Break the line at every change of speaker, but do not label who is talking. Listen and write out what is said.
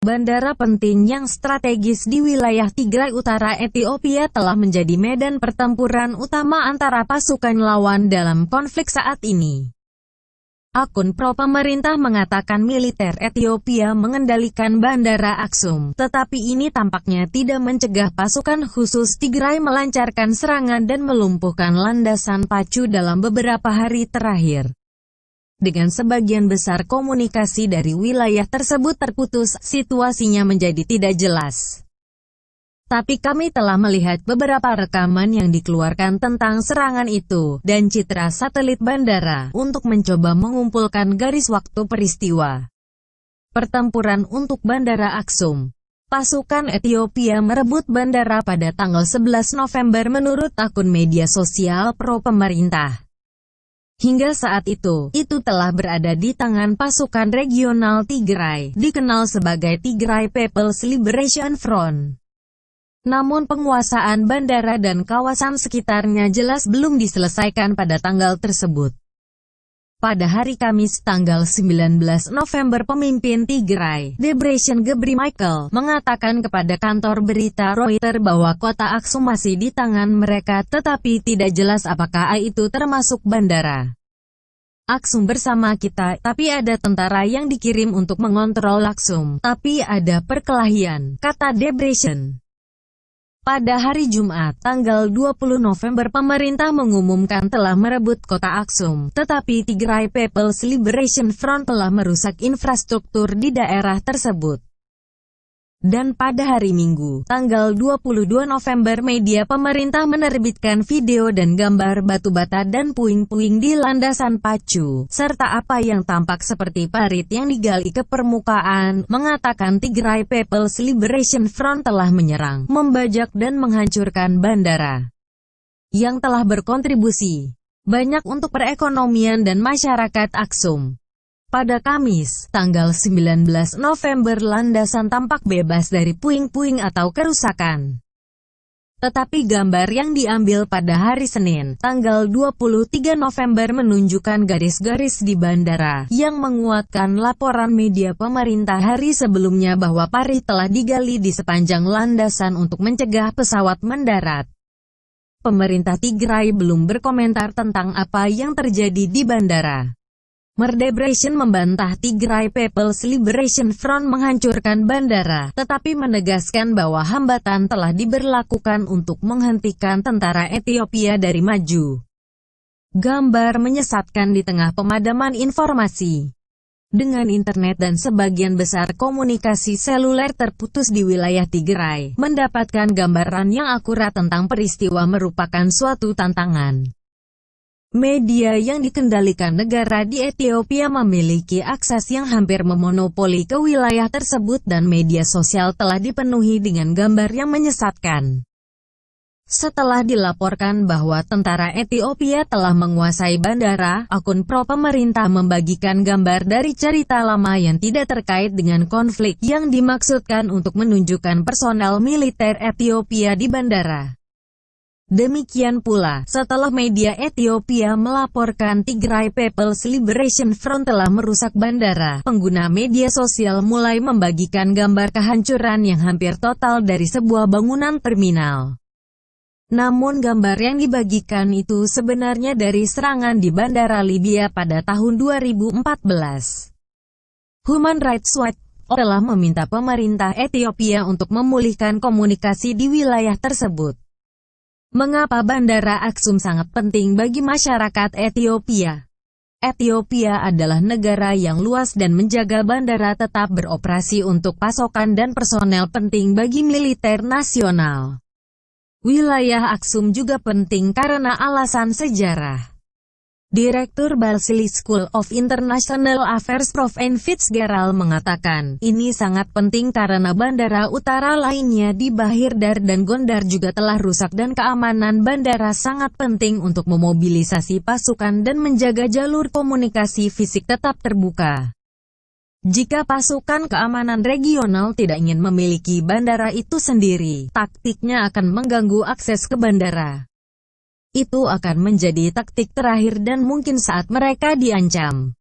Bandara penting yang strategis di wilayah Tigray Utara Ethiopia telah menjadi medan pertempuran utama antara pasukan lawan dalam konflik saat ini. Akun pro-pemerintah mengatakan militer Ethiopia mengendalikan Bandara Aksum, tetapi ini tampaknya tidak mencegah pasukan khusus Tigray melancarkan serangan dan melumpuhkan landasan pacu dalam beberapa hari terakhir. Dengan sebagian besar komunikasi dari wilayah tersebut terputus, situasinya menjadi tidak jelas. Tapi kami telah melihat beberapa rekaman yang dikeluarkan tentang serangan itu, dan citra satelit bandara, untuk mencoba mengumpulkan garis waktu peristiwa pertempuran untuk Bandara Aksum. Pasukan Ethiopia merebut bandara pada tanggal 11 November menurut akun media sosial pro-pemerintah. Hingga saat itu telah berada di tangan pasukan regional Tigray, dikenal sebagai Tigray People's Liberation Front. Namun penguasaan bandara dan kawasan sekitarnya jelas belum diselesaikan pada tanggal tersebut. Pada hari Kamis tanggal 19 November pemimpin Tigray, Debretsion Gebremichael, mengatakan kepada kantor berita Reuters bahwa kota Aksum masih di tangan mereka, tetapi tidak jelas apakah itu termasuk bandara Aksum bersama kita, tapi ada tentara yang dikirim untuk mengontrol Aksum, tapi ada perkelahian, kata Debretsion. Pada hari Jumat, tanggal 20 November pemerintah mengumumkan telah merebut kota Aksum, tetapi Tigray People's Liberation Front telah merusak infrastruktur di daerah tersebut. Dan pada hari Minggu, tanggal 22 November media pemerintah menerbitkan video dan gambar batu bata dan puing-puing di landasan pacu, serta apa yang tampak seperti parit yang digali ke permukaan, mengatakan Tigray People's Liberation Front telah menyerang, membajak dan menghancurkan bandara yang telah berkontribusi banyak untuk perekonomian dan masyarakat Aksum. Pada Kamis, tanggal 19 November landasan tampak bebas dari puing-puing atau kerusakan. Tetapi gambar yang diambil pada hari Senin, tanggal 23 November menunjukkan garis-garis di bandara, yang menguatkan laporan media pemerintah hari sebelumnya bahwa parit telah digali di sepanjang landasan untuk mencegah pesawat mendarat. Pemerintah Tigray belum berkomentar tentang apa yang terjadi di bandara. Debretsion membantah Tigray People's Liberation Front menghancurkan bandara, tetapi menegaskan bahwa hambatan telah diberlakukan untuk menghentikan tentara Ethiopia dari maju. Gambar menyesatkan di tengah pemadaman informasi. Dengan internet dan sebagian besar komunikasi seluler terputus di wilayah Tigray, mendapatkan gambaran yang akurat tentang peristiwa merupakan suatu tantangan. Media yang dikendalikan negara di Ethiopia memiliki akses yang hampir memonopoli ke wilayah tersebut dan media sosial telah dipenuhi dengan gambar yang menyesatkan. Setelah dilaporkan bahwa tentara Ethiopia telah menguasai bandara, akun pro-pemerintah membagikan gambar dari cerita lama yang tidak terkait dengan konflik yang dimaksudkan untuk menunjukkan personel militer Ethiopia di bandara. Demikian pula, setelah media Ethiopia melaporkan Tigray People's Liberation Front telah merusak bandara, pengguna media sosial mulai membagikan gambar kehancuran yang hampir total dari sebuah bangunan terminal. Namun gambar yang dibagikan itu sebenarnya dari serangan di bandara Libya pada tahun 2014. Human Rights Watch telah meminta pemerintah Ethiopia untuk memulihkan komunikasi di wilayah tersebut. Mengapa Bandara Aksum sangat penting bagi masyarakat Ethiopia? Ethiopia adalah negara yang luas dan menjaga bandara tetap beroperasi untuk pasokan dan personel penting bagi militer nasional. Wilayah Aksum juga penting karena alasan sejarah. Direktur Balsillie School of International Affairs Prof. N. Fitzgerald mengatakan, ini sangat penting karena bandara utara lainnya di Bahir Dar dan Gondar juga telah rusak dan keamanan bandara sangat penting untuk memobilisasi pasukan dan menjaga jalur komunikasi fisik tetap terbuka. Jika pasukan keamanan regional tidak ingin memiliki bandara itu sendiri, taktiknya akan mengganggu akses ke bandara. Itu akan menjadi taktik terakhir dan mungkin saat mereka diancam.